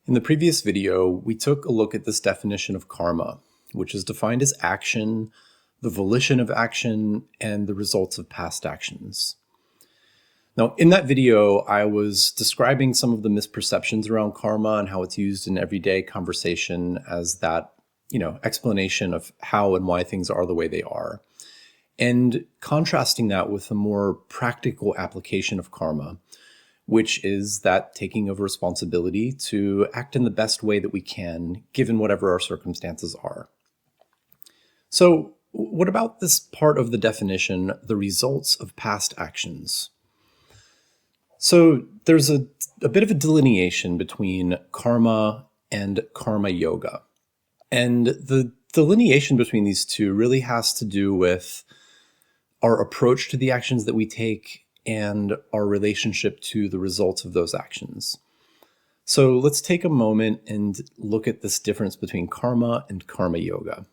In the previous video, we took a look at this definition of karma, which is defined as action, the volition of action, and the results of past actions. Now, in that video, I was describing some of the misperceptions around karma and how it's used in everyday conversation as that, explanation of how and why things are the way they are. And contrasting that with a more practical application of karma, which is that taking of responsibility to act in the best way that we can, given whatever our circumstances are. So, what about this part of the definition, the results of past actions? So, there's a bit of a delineation between karma and karma yoga. And the delineation between these two really has to do with our approach to the actions that we take and our relationship to the results of those actions. So let's take a moment and look at this difference between karma and karma yoga.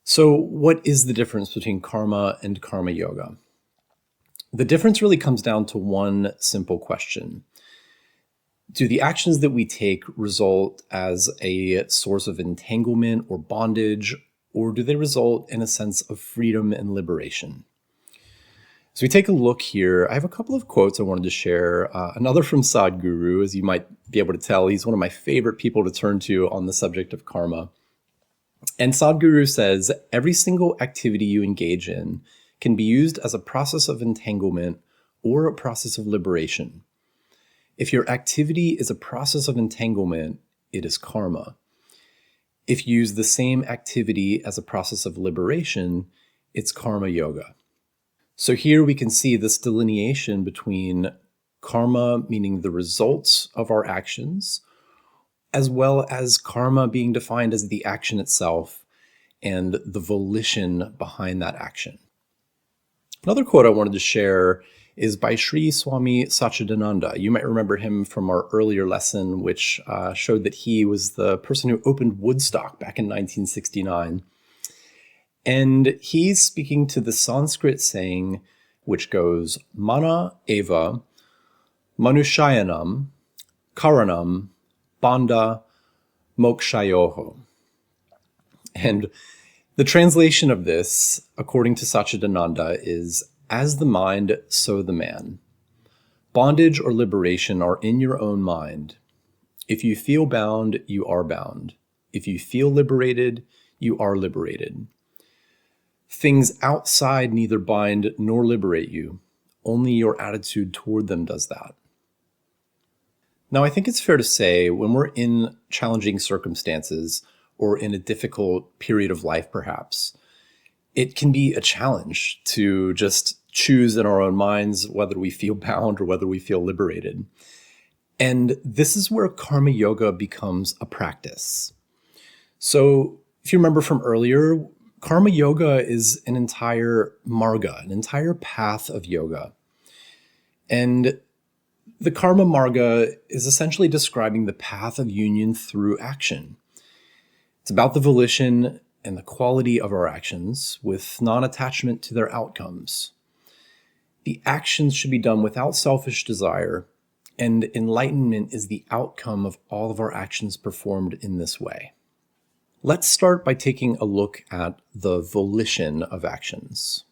So what is the difference between karma and karma yoga? The difference really comes down to one simple question. Do the actions that we take result as a source of entanglement or bondage, or do they result in a sense of freedom and liberation? So we take a look here. I have a couple of quotes I wanted to share. Another from Sadhguru, as you might be able to tell, he's one of my favorite people to turn to on the subject of karma. And Sadhguru says, every single activity you engage in can be used as a process of entanglement or a process of liberation. If your activity is a process of entanglement, it is karma. If you use the same activity as a process of liberation, it's karma yoga. So here we can see this delineation between karma, meaning the results of our actions, as well as karma being defined as the action itself and the volition behind that action. Another quote I wanted to share is by Sri Swami Satchidananda. You might remember him from our earlier lesson, which showed that he was the person who opened Woodstock back in 1969. And he's speaking to the Sanskrit saying, which goes, Mana eva manushayanam karanam bandha mokshayoho. And the translation of this, according to Satchidananda, is, as the mind, so the man. Bondage or liberation are in your own mind. If you feel bound, you are bound. If you feel liberated, you are liberated. Things outside neither bind nor liberate you. Only your attitude toward them does that. Now, I think it's fair to say when we're in challenging circumstances or in a difficult period of life, perhaps, it can be a challenge to just choose in our own minds whether we feel bound or whether we feel liberated. And this is where karma yoga becomes a practice. So if you remember from earlier, karma yoga is an entire marga, an entire path of yoga. And the karma marga is essentially describing the path of union through action. It's about the volition and the quality of our actions with non-attachment to their outcomes. The actions should be done without selfish desire, and enlightenment is the outcome of all of our actions performed in this way. Let's start by taking a look at the volition of actions.